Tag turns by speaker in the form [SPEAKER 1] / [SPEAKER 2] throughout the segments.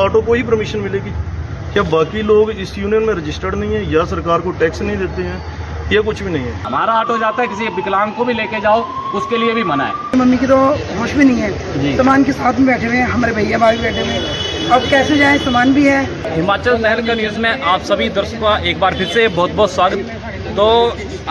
[SPEAKER 1] Auto को ही permission मिलेगी? क्या बाकी लोग इस यूनियन में रजिस्टर्ड नहीं है या सरकार को टैक्स नहीं देते हैं? ये कुछ भी नहीं है।
[SPEAKER 2] हमारा ऑटो जाता है, किसी विकलांग को भी लेके जाओ उसके लिए भी मना है।
[SPEAKER 3] मम्मी की तो होश भी नहीं है, सामान के साथ में बैठे हुए हैं, हमारे भैया भाभी बैठे हुए हैं, अब कैसे जाएं? सामान भी है।
[SPEAKER 2] हिमाचल तहलका न्यूज़ में आप सभी दर्शकों का एक बार फिर से बहुत बहुत स्वागत। तो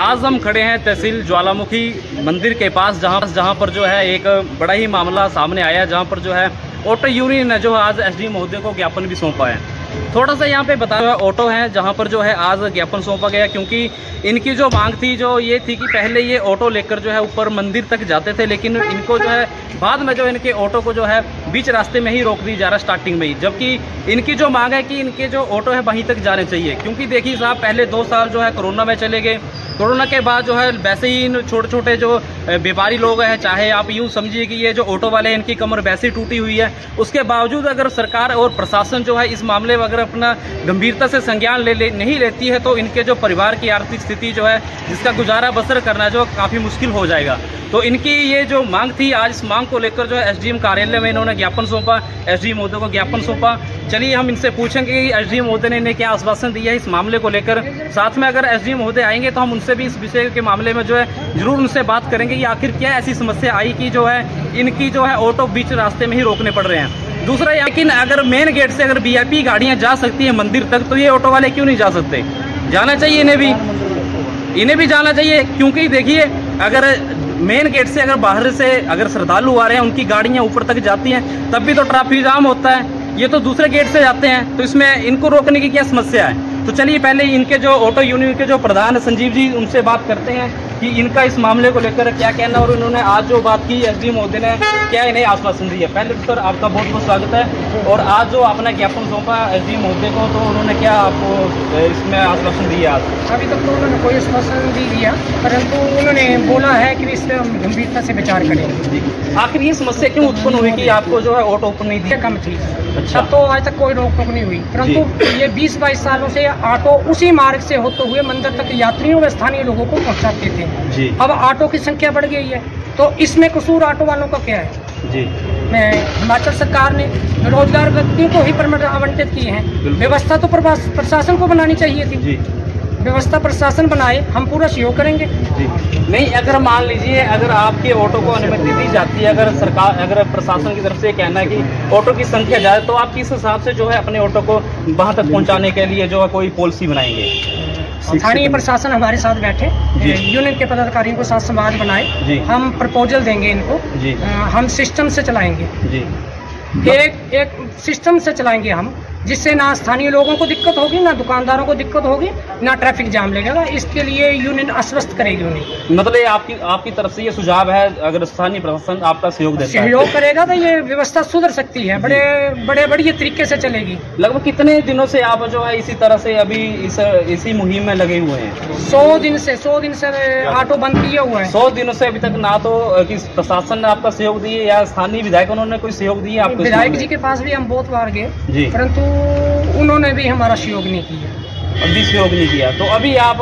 [SPEAKER 2] आज हम खड़े हैं तहसील ज्वालामुखी मंदिर के पास, जहां पर जो है एक बड़ा ही मामला सामने आया, जहां पर जो है ऑटो यूनियन ने जो आज एसडीएम महोदय को ज्ञापन भी सौंपा है। थोड़ा सा यहाँ पे बताया हुआ ऑटो है जहाँ पर जो है आज ज्ञापन सौंपा गया, क्योंकि इनकी जो मांग थी जो ये थी कि पहले ये ऑटो लेकर जो है ऊपर मंदिर तक जाते थे, लेकिन इनको जो है बाद में जो इनके ऑटो को जो है बीच रास्ते में ही रोक दी जा रहा है, स्टार्टिंग में ही। जबकि इनकी जो मांग है कि इनके जो ऑटो है वहीं तक जाने चाहिए, क्योंकि देखिए साहब पहले 2 साल जो है कोरोना में चले गए। कोरोना के बाद जो है वैसे ही इन छोटे छोटे जो व्यापारी लोग हैं, चाहे आप यूँ समझिए कि ये जो ऑटो वाले हैं इनकी कमर वैसे ही टूटी हुई है, उसके बावजूद अगर सरकार और प्रशासन जो है इस मामले में अगर अपना गंभीरता से संज्ञान नहीं लेती है तो इनके जो परिवार की आर्थिक स्थिति जो है जिसका गुजारा बसर करना जो काफ़ी मुश्किल हो जाएगा। तो इनकी ये जो मांग थी, आज इस मांग को लेकर जो है एसडीएम कार्यालय में इन्होंने ज्ञापन सौंपा, एसडीएम महोदय को ज्ञापन सौंपा। चलिए हम इनसे पूछेंगे कि एसडीएम महोदय ने इन्हें क्या आश्वासन दिया है इस मामले को लेकर। साथ में अगर एसडीएम महोदय आएंगे तो हम उनसे भी इस विषय के मामले में जो है जरूर उनसे बात करेंगे कि आखिर क्या ऐसी समस्या आई कि जो है इनकी जो है ऑटो बीच रास्ते में ही रोकने पड़ रहे हैं। दूसरा, लेकिन अगर मेन गेट से अगर वीआईपी गाड़ियां जा सकती है मंदिर तक, तो ये ऑटो वाले क्यों नहीं जा सकते? जाना चाहिए, इन्हें भी जाना चाहिए, क्योंकि देखिए अगर मेन गेट से अगर बाहर से अगर श्रद्धालु आ रहे हैं उनकी गाड़ियां ऊपर तक जाती हैं तब भी तो ट्रैफिक जाम होता है। ये तो दूसरे गेट से जाते हैं, तो इसमें इनको रोकने की क्या समस्या है? तो चलिए पहले इनके जो ऑटो यूनियन के जो प्रधान संजीव जी, उनसे बात करते हैं कि इनका इस मामले को लेकर क्या कहना, और इन्होंने आज जो बात की एसडीएम महोदय ने क्या इन्हें आश्वासन दिया। पहले तो सर आपका बहुत बहुत स्वागत है। और आज जो आपने ज्ञापन सौंपा एसडीएम महोदय को, तो उन्होंने क्या आपको इसमें आश्वासन दिया?
[SPEAKER 3] अभी तक तो उन्होंने कोई आश्वासन नहीं दिया, परंतु उन्होंने बोला है कि इस पर गंभीरता से विचार करें।
[SPEAKER 2] आखिर ये समस्या क्यों उत्पन्न हुई कि आपको जो है ऑटो ओपन नहीं दिया?
[SPEAKER 3] कम थी। अच्छा। अब तो आज तक कोई रोक टोक नहीं हुई, परंतु ये 20-22 सालों से ऑटो उसी मार्ग से होते हुए मंदिर तक यात्रियों व स्थानीय लोगों को पहुंचाते थे। अब ऑटो की संख्या बढ़ गई है, तो इसमें कसूर ऑटो वालों का क्या है? जी, हिमाचल सरकार ने रोजगार व्यक्तियों को ही परमिट आवंटित किए हैं। व्यवस्था तो प्रशासन को बनानी चाहिए थी। व्यवस्था प्रशासन बनाए, हम पूरा सहयोग करेंगे।
[SPEAKER 2] नहीं, अगर मान लीजिए अगर आपके ऑटो को अनुमति दी जाती है, अगर सरकार अगर प्रशासन की तरफ से कहना है कि ऑटो की संख्या ज़्यादा, तो आप किस हिसाब से जो है अपने ऑटो को वहां तक पहुंचाने के लिए जो है कोई पॉलिसी बनाएंगे?
[SPEAKER 3] स्थानीय प्रशासन हमारे साथ बैठे, यूनियन के पदाधिकारियों को साथ संवाद बनाए, हम प्रपोजल देंगे इनको, हम सिस्टम से चलाएंगे, एक सिस्टम से चलाएंगे हम, जिससे ना स्थानीय लोगों को दिक्कत होगी, ना दुकानदारों को दिक्कत होगी, ना ट्रैफिक जाम लगेगा। इसके लिए यूनियन आश्वस्त करेगी उन्हें।
[SPEAKER 2] मतलब ये आपकी तरफ से ये सुझाव है, अगर स्थानीय प्रशासन आपका सहयोग
[SPEAKER 3] करेगा तो ये व्यवस्था सुधर सकती है, बड़े बढ़िया तरीके से चलेगी।
[SPEAKER 2] लगभग कितने दिनों से आप जो है इसी तरह से अभी इसी मुहिम में लगे हुए हैं?
[SPEAKER 3] 100 दिन से ऑटो बंद किया हुआ है।
[SPEAKER 2] 100 दिनों से अभी तक ना तो प्रशासन ने आपका सहयोग दिए या स्थानीय विधायकों ने कोई सहयोग दिए आपको?
[SPEAKER 3] विधायक जी के पास भी हम बहुत बार गए, परंतु उन्होंने भी हमारा सहयोग नहीं किया।
[SPEAKER 2] अभी सहयोग नहीं किया। तो अभी आप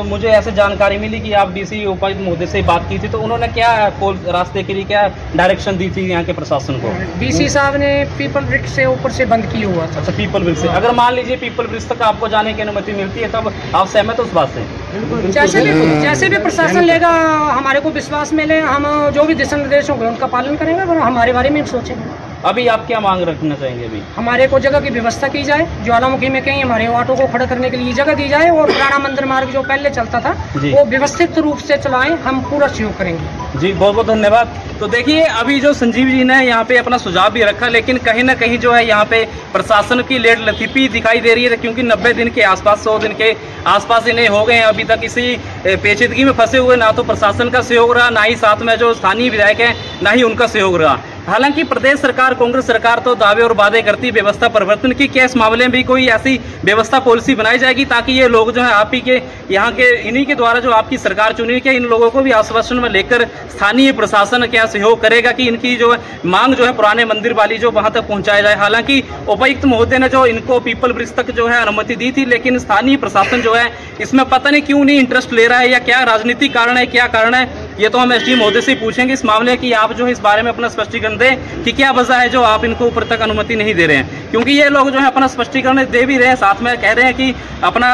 [SPEAKER 2] मुझे ऐसे जानकारी मिली कि आप डीसी उपायुक्त महोदय से बात की थी, तो उन्होंने क्या रास्ते के लिए क्या डायरेक्शन दी थी यहाँ के प्रशासन को?
[SPEAKER 3] डीसी साहब ने पीपल ब्रिज से ऊपर से बंद किया हुआ था।
[SPEAKER 2] अच्छा, पीपल ब्रिज से अगर मान लीजिए पीपल ब्रिज तक आपको जाने की अनुमति मिलती है, तब आप सहमत हो उस बात से?
[SPEAKER 3] जैसे भी प्रशासन लेगा, हमारे को विश्वास मिले, हम जो भी दिशा निर्देश होंगे उनका पालन करेंगे, और हमारे बारे में सोचेंगे।
[SPEAKER 2] अभी आप क्या मांग रखना चाहेंगे? अभी
[SPEAKER 3] हमारे को जगह की व्यवस्था की जाए, ज्वालामुखी में कहीं हमारे ऑटो को खड़ा करने के लिए जगह दी जाए, और राणा मंदिर मार्ग जो पहले चलता था वो व्यवस्थित रूप से चलाएं, हम पूरा सहयोग करेंगे।
[SPEAKER 2] जी, बहुत बहुत धन्यवाद। तो देखिए अभी जो संजीव जी ने यहाँ पे अपना सुझाव भी रखा, लेकिन कहीं ना कहीं जो है यहाँ पे प्रशासन की लेट लतीफी दिखाई दे रही है, क्योंकि 90 दिन के आसपास 100 दिन के आसपास इन्हें हो गए हैं, अभी तक इसी पेचीदगी में फंसे हुए। ना तो प्रशासन का सहयोग रहा, ना ही साथ में जो स्थानीय विधायक हैं ना ही उनका सहयोग रहा। हालांकि प्रदेश सरकार, कांग्रेस सरकार तो दावे और वादे करती व्यवस्था परिवर्तन की, क्या इस मामले में भी कोई ऐसी व्यवस्था पॉलिसी बनाई जाएगी ताकि ये लोग जो है आप ही के यहाँ के इन्हीं के द्वारा जो आपकी सरकार चुनी, क्या इन लोगों को भी आश्वासन में लेकर स्थानीय प्रशासन क्या सहयोग करेगा कि इनकी जो मांग जो है पुराने मंदिर वाली जो वहां तक पहुंचाया जाए? हालांकि उपायुक्त महोदय ने जो इनको पीपल ब्रिज तक जो है अनुमति दी थी, लेकिन स्थानीय प्रशासन जो है इसमें पता नहीं क्यों नहीं इंटरेस्ट ले रहा है, या क्या राजनीतिक कारण है, क्या कारण है, ये तो हम एसडीएम महोदय से पूछेंगे इस मामले की। आप जो है इस बारे में अपना स्पष्टीकरण दें कि क्या वजह है जो आप इनको ऊपर तक अनुमति नहीं दे रहे हैं, क्योंकि ये लोग जो है अपना स्पष्टीकरण दे भी रहे हैं, साथ में कह रहे हैं कि अपना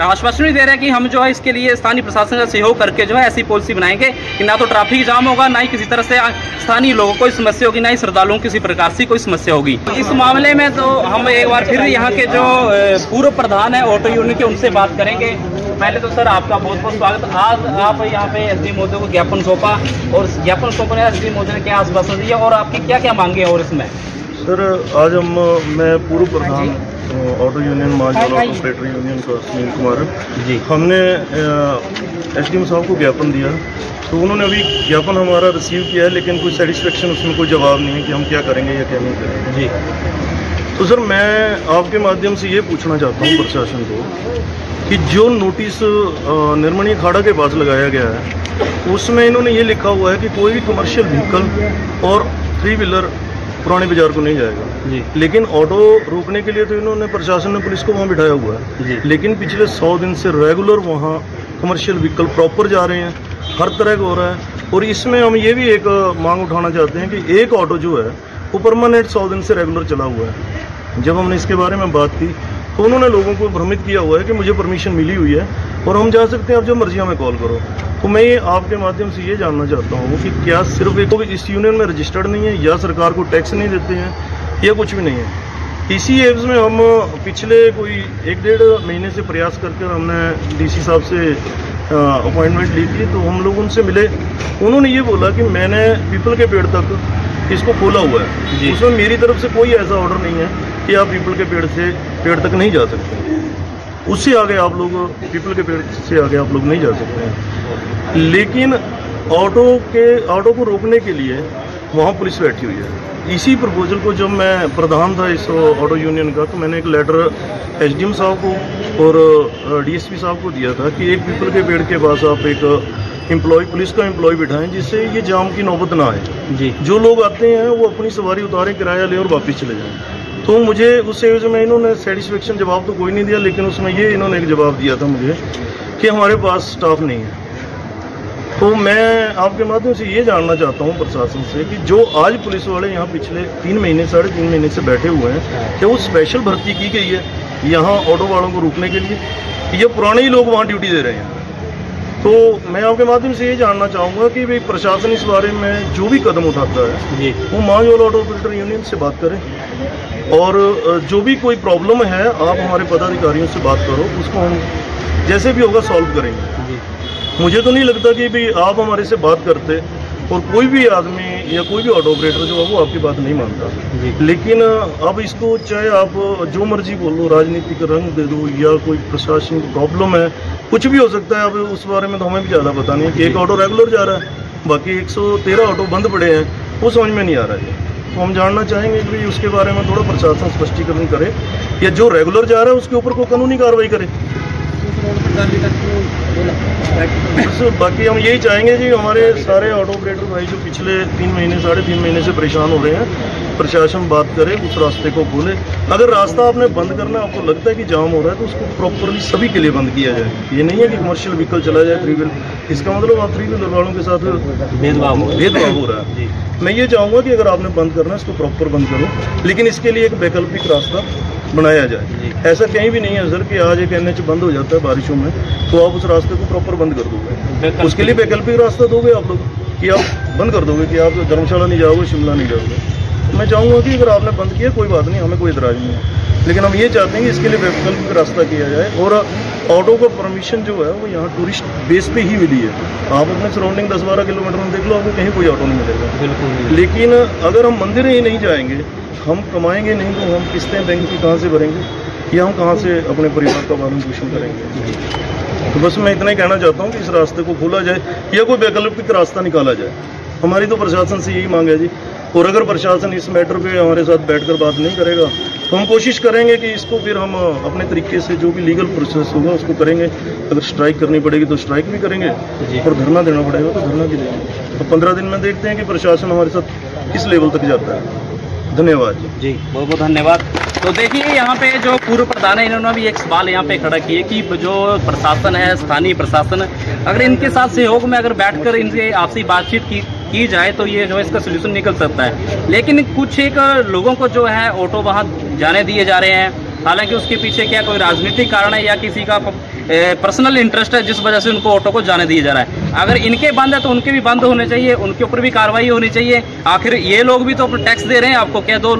[SPEAKER 2] आश्वासन भी दे रहे हैं कि हम जो है इसके लिए स्थानीय प्रशासन का सहयोग करके जो है ऐसी पॉलिसी बनाएंगे कि ना तो ट्रैफिक जाम होगा, ना ही किसी तरह से स्थानीय लोगों को समस्या होगी, ना ही श्रद्धालुओं किसी प्रकार से कोई समस्या होगी। इस मामले में तो हम एक बार फिर यहाँ के जो पूर्व प्रधान है ऑटो यूनियन के, उनसे बात करेंगे। पहले तो सर आपका बहुत बहुत स्वागत। आज आप यहाँ पे एसडीएम महोदय को ज्ञापन सौंपा और ज्ञापन सौंपने एसडीएम महोदय ने क्या आश्वासन दिया और आपकी क्या क्या मांगे और इसमें?
[SPEAKER 1] सर आज मैं पूर्व प्रधान ऑटो यूनियन महाज्वाला ऑपरेटर यूनियन का सुनील कुमार जी, हमने एसडीएम साहब को ज्ञापन दिया, तो उन्होंने अभी ज्ञापन हमारा रिसीव किया है, लेकिन कोई सेटिस्फेक्शन उसमें कोई जवाब नहीं है कि हम क्या करेंगे या क्या नहीं करेंगे जी। तो सर मैं आपके माध्यम से ये पूछना चाहता हूँ प्रशासन को कि जो नोटिस निर्मणीय खाड़ा के पास लगाया गया है उसमें इन्होंने ये लिखा हुआ है कि कोई भी कमर्शियल व्हीकल और 3 व्हीलर पुराने बाजार को नहीं जाएगा जी। लेकिन ऑटो रोकने के लिए तो इन्होंने प्रशासन ने पुलिस को वहाँ बिठाया हुआ है, लेकिन पिछले 100 दिन से रेगुलर वहाँ कमर्शियल व्हीकल प्रॉपर जा रहे हैं, हर तरह का हो रहा है। और इसमें हम ये भी एक मांग उठाना चाहते हैं कि एक ऑटो जो है वो परमानेंट 100 दिन से रेगुलर चला हुआ है। जब हमने इसके बारे में बात की तो उन्होंने लोगों को भ्रमित किया हुआ है कि मुझे परमिशन मिली हुई है और हम जा सकते हैं, आप जो मर्जी हमें कॉल करो। तो मैं ये आपके माध्यम से ये जानना चाहता हूँ कि क्या सिर्फ एक इस यूनियन में रजिस्टर्ड नहीं है या सरकार को टैक्स नहीं देते हैं या कुछ भी नहीं है। इसी एवज में हम पिछले कोई 1-1.5 महीने से प्रयास करके हमने डीसी साहब से अपॉइंटमेंट ली थी, तो हम लोग उनसे मिले। उन्होंने ये बोला कि मैंने पीपल के पेड़ तक इसको खोला हुआ है, उसमें मेरी तरफ से कोई ऐसा ऑर्डर नहीं है कि आप पीपल के पेड़ तक नहीं जा सकते, उससे आगे आप लोग पीपल के पेड़ से आगे आप लोग नहीं जा सकते हैं। लेकिन ऑटो को रोकने के लिए वहाँ पुलिस बैठी हुई है। इसी प्रपोजल को जब मैं प्रधान था इस ऑटो यूनियन का, तो मैंने एक लेटर एसडीएम साहब को और डीएसपी साहब को दिया था कि एक पीपल के पेड़ के पास आप एक पुलिस का एम्प्लॉय बिठाएं जिससे ये जाम की नौबत ना आए जी। जो लोग आते हैं वो अपनी सवारी उतारें, किराया लें और वापस चले जाएं। तो मुझे उस एवज में इन्होंने सेटिस्फेक्शन जवाब तो कोई नहीं दिया, लेकिन उसमें ये इन्होंने एक जवाब दिया था मुझे कि हमारे पास स्टाफ नहीं है। तो मैं आपके माध्यम से ये जानना चाहता हूँ प्रशासन से कि जो आज पुलिस वाले यहाँ पिछले 3 महीने 3.5 महीने से बैठे हुए हैं, क्या वो स्पेशल भर्ती की गई है यहाँ ऑटो वालों को रोकने के लिए, ये पुराने ही लोग वहाँ ड्यूटी दे रहे हैं? तो मैं आपके माध्यम से ये जानना चाहूँगा कि भाई प्रशासन इस बारे में जो भी कदम उठाता है वो महाज्वाला ऑटो ऑपरेटर यूनियन से बात करें, और जो भी कोई प्रॉब्लम है आप हमारे पदाधिकारियों से बात करो, उसको हम जैसे भी होगा सॉल्व करेंगे। मुझे तो नहीं लगता कि भाई आप हमारे से बात करते और कोई भी आदमी या कोई भी ऑटो ऑपरेटर जो है वो आपकी बात नहीं मानता। लेकिन अब इसको चाहे आप जो मर्जी बोल लो, राजनीतिक रंग दे दो या कोई प्रशासन की प्रॉब्लम है, कुछ भी हो सकता है। अब उस बारे में तो हमें भी ज़्यादा पता नहीं है कि एक ऑटो रेगुलर जा रहा है, बाकी 113 ऑटो बंद पड़े हैं, वो समझ में नहीं आ रहा है। तो हम जानना चाहेंगे कि उसके बारे में थोड़ा प्रशासन स्पष्टीकरण करे, या जो रेगुलर जा रहा है उसके ऊपर कोई कानूनी कार्रवाई करे। बाकी हम यही चाहेंगे जी, हमारे सारे ऑटो ऑपरेटर भाई जो पिछले 3 महीने 3.5 महीने से परेशान हो रहे हैं, प्रशासन बात करे, उस रास्ते को खोले। अगर रास्ता आपने बंद करना, आपको लगता है कि जाम हो रहा है, तो उसको प्रॉपरली सभी के लिए बंद किया जाए। ये नहीं है कि कमर्शियल व्हीकल चला जाए 3 व्हीलर, इसका मतलब आप 3 व्हीलर वालों के साथ भेदभाव हो रहा है। मैं ये चाहूँगा कि अगर आपने बंद करना है इसको प्रॉपर बंद करो, लेकिन इसके लिए एक वैकल्पिक रास्ता बनाया जाए। ऐसा कहीं भी नहीं है सर कि आज एक NH बंद हो जाता है बारिशों में तो आप उस रास्ते को प्रॉपर बंद कर दोगे। उसके लिए वैकल्पिक रास्ता दोगे आप लोग कि आप बंद कर दोगे कि आप धर्मशाला नहीं जाओगे, शिमला नहीं जाओगे। मैं चाहूँगा कि अगर आपने बंद किया कोई बात नहीं, हमें कोई इतराज़ नहीं है, लेकिन हम ये चाहते हैं कि इसके लिए वैकल्पिक रास्ता किया जाए। और ऑटो का परमिशन जो है वो यहाँ टूरिस्ट बेस पे ही मिली है। आप अपने सराउंडिंग 10-12 किलोमीटर में देख लो, आपको कहीं कोई ऑटो नहीं मिलेगा। बिल्कुल। लेकिन अगर हम मंदिर ही नहीं जाएंगे, हम कमाएंगे नहीं, तो हम किस्तें बैंक की कहाँ से भरेंगे या हम कहाँ से अपने परिवार का पालन पोषण करेंगे? तो बस मैं इतना ही कहना चाहता हूँ कि इस रास्ते को खोला जाए या कोई वैकल्पिक रास्ता निकाला जाए। हमारी तो प्रशासन से यही मांग है जी। और अगर प्रशासन इस मैटर पे हमारे साथ बैठकर बात नहीं करेगा तो हम कोशिश करेंगे कि इसको फिर हम अपने तरीके से जो भी लीगल प्रोसेस होगा उसको करेंगे। अगर स्ट्राइक करनी पड़ेगी तो स्ट्राइक भी करेंगे और धरना देना पड़ेगा तो धरना भी देंगे। तो 15 दिन में देखते हैं कि प्रशासन हमारे साथ किस लेवल तक जाता है। धन्यवाद
[SPEAKER 2] जी, बहुत बहुत धन्यवाद। तो देखिए यहाँ पे जो पूर्व प्रधान है, इन्होंने भी एक सवाल यहाँ पे खड़ा किया कि जो प्रशासन है, स्थानीय प्रशासन, अगर इनके साथ सहयोग में अगर बैठकर इनसे आपसी बातचीत की जाए तो ये जो है इसका सोल्यूशन निकल सकता है। लेकिन कुछ एक लोगों को जो है ऑटो वहाँ जाने दिए जा रहे हैं, हालांकि उसके पीछे क्या कोई राजनीतिक कारण है या किसी का पर्सनल इंटरेस्ट है जिस वजह से उनको ऑटो को जाने दिया जा रहा है। अगर इनके बंद है तो उनके भी बंद होने चाहिए, उनके ऊपर भी कार्रवाई होनी चाहिए। आखिर ये लोग भी तो टैक्स दे रहे हैं आपको, क्या जो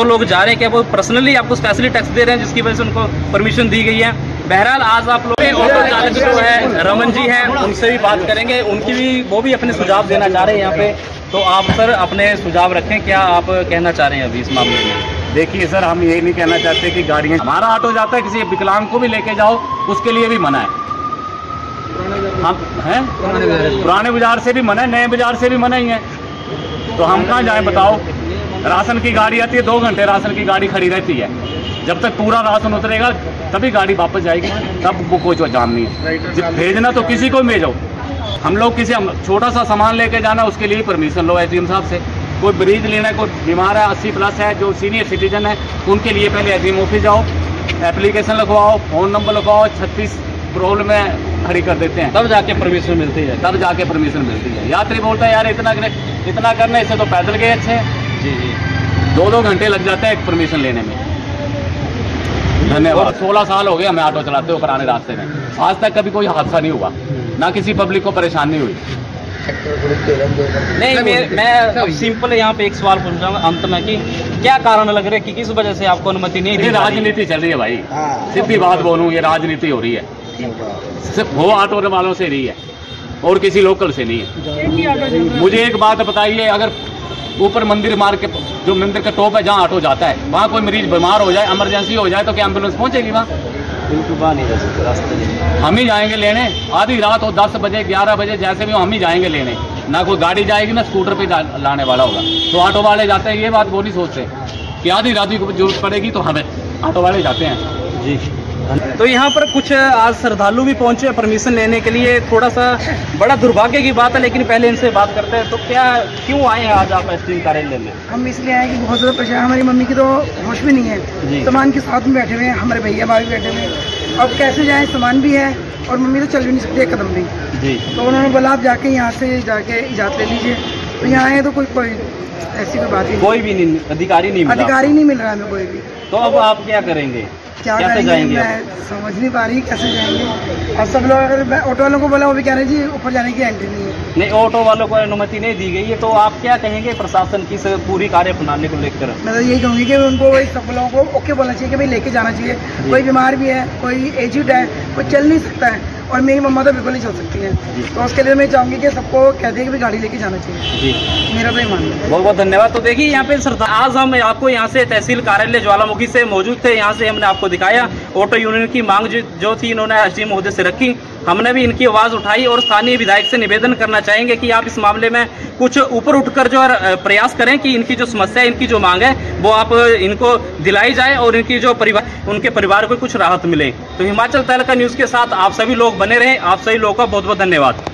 [SPEAKER 2] लोग जा रहे हैं क्या वो पर्सनली आपको स्पेशली टैक्स दे रहे हैं जिसकी वजह से उनको परमिशन दी गई है। बहरहाल आज आप लोग ऑटो चालक जो है रमन जी हैं, उनसे भी बात करेंगे, उनकी भी वो भी अपने सुझाव देना चाह रहे हैं यहाँ पे। तो आप सर अपने सुझाव रखें, क्या आप कहना चाह रहे हैं अभी इस मामले में?
[SPEAKER 4] देखिए सर, हम ये नहीं कहना चाहते कि गाड़ियाँ, हमारा ऑटो जाता है, किसी विकलांग को भी लेके जाओ उसके लिए भी मना है। हम हैं पुराने बाजार से भी मना है, नए बाजार से भी मना ही है, तो हम कहाँ जाएं बताओ। राशन की गाड़ी आती है, 2 घंटे राशन की गाड़ी खड़ी रहती है, जब तक पूरा राशन उतरेगा तभी गाड़ी वापस जाएगी, तब वो कोई जाम नहीं है। भेजना तो किसी को भेजो, हम लोग किसी छोटा सा सामान लेके जाना उसके लिए परमिशन लो एसडीएम साहब से। कोई ब्रीज लेना है, कोई बीमार है, 80+ है, जो सीनियर सिटीजन है, उनके लिए पहले एसडीएम ऑफिस जाओ, एप्लीकेशन लिखवाओ, फ़ोन नंबर लिखवाओ, 36 प्रॉब्लम में खड़ी कर देते हैं,
[SPEAKER 2] तब जाके परमिशन मिलती है।
[SPEAKER 4] यात्री बोलता है यार इतना करना, इससे तो पैदल गए अच्छे हैं।
[SPEAKER 2] जी जी,
[SPEAKER 4] 2 घंटे लग जाते हैं एक परमिशन लेने में। धन्यवाद। 16 साल हो गए हमें ऑटो चलाते हुए पुराने रास्ते में, आज तक कभी कोई हादसा नहीं हुआ, ना किसी पब्लिक को परेशानी हुई।
[SPEAKER 2] नहीं, मैं सिंपल यहाँ पे एक सवाल पूछ रहा हूँ अंत में कि क्या कारण लग रहा है कि किस वजह से आपको अनुमति नहीं दी?
[SPEAKER 4] राजनीति चल रही है भाई, सीधी बात बोलूँ, ये राजनीति हो रही है, सिर्फ वो ऑटो वालों से नहीं है और किसी लोकल से नहीं है। मुझे एक बात बताइए, अगर ऊपर मंदिर मार के जो मंदिर का टॉप है जहाँ ऑटो जाता है, वहाँ कोई मरीज बीमार हो जाए, इमरजेंसी हो जाए, तो क्या एम्बुलेंस पहुँचेगी वहाँ?
[SPEAKER 2] बिल्कुल बाहर नहीं जा सकते रास्ते में।
[SPEAKER 4] हम ही जाएंगे लेने, आधी रात हो, 10 बजे 11 बजे जैसे भी हम ही जाएंगे लेने, ना कोई गाड़ी जाएगी ना स्कूटर पे लाने वाला होगा। तो ऑटो वाले जाते हैं, ये बात वो नहीं सोचते कि आधी रात को जरूरत पड़ेगी तो हमें ऑटो वाले जाते हैं
[SPEAKER 2] जी। तो यहाँ पर कुछ आज श्रद्धालु भी पहुँचे परमिशन लेने के लिए, थोड़ा सा बड़ा दुर्भाग्य की बात है, लेकिन पहले इनसे बात करते हैं। तो क्यों आए हैं आज आप एसडीएम कार्यालय में?
[SPEAKER 5] हम इसलिए आए कि बहुत ज़्यादा परेशान, हमारी मम्मी की तो होश भी नहीं है, सामान के साथ में बैठे हुए हैं, हमारे भैया भाभी बैठे हुए हैं, अब कैसे जाएं, सामान भी है और मम्मी तो चल भी नहीं सकती एक कदम भी जी। तो उन्होंने बोला आप जाके यहाँ से जाके इजाज़त ले लीजिए। तो यहाँ आए तो कोई ऐसी कोई बात नहीं,
[SPEAKER 2] कोई भी नहीं, अधिकारी नहीं
[SPEAKER 5] मिल रहा है हमें कोई भी।
[SPEAKER 2] तो अब आप क्या करेंगे? कैसे जाएंगे?
[SPEAKER 5] मैं समझ नहीं पा रही कैसे जाएंगे। और सब लोग, अगर ऑटो वालों को बोला वो भी कह रहे जी ऊपर जाने की एंट्री नहीं है।
[SPEAKER 2] नहीं, ऑटो वालों को अनुमति नहीं दी गई है, तो आप क्या कहेंगे प्रशासन की पूरी कार्य प्रणाली को लेकर?
[SPEAKER 5] मैं तो यही कहूँगी कि उनको सब लोगों को ओके बोलना चाहिए कि भाई लेके जाना चाहिए। कोई बीमार भी है, कोई एजिड है, कोई चल नहीं सकता है, और मेरी मम्मा तो बिल्कुल नहीं चल सकती है, तो उसके लिए मैं चाहूँगी कि सबको कह दें कि गाड़ी लेके जाना चाहिए जी। मेरा तो ये मानना है।
[SPEAKER 2] बहुत बहुत धन्यवाद। तो देखिए यहाँ पे आज हम आपको यहाँ से तहसील कार्यालय ज्वालामुखी से मौजूद थे, यहाँ से हमने आपको दिखाया ऑटो यूनियन की मांग जो थी इन्होंने एसडीएम महोदय से रखी, हमने भी इनकी आवाज़ उठाई और स्थानीय विधायक से निवेदन करना चाहेंगे कि आप इस मामले में कुछ ऊपर उठकर जो प्रयास करें कि इनकी जो समस्या है, इनकी जो मांग है वो आप इनको दिलाई जाए और इनकी जो उनके परिवार को कुछ राहत मिले। तो हिमाचल तहलका न्यूज़ के साथ आप सभी लोग बने रहें। आप सभी लोगों का बहुत बहुत धन्यवाद।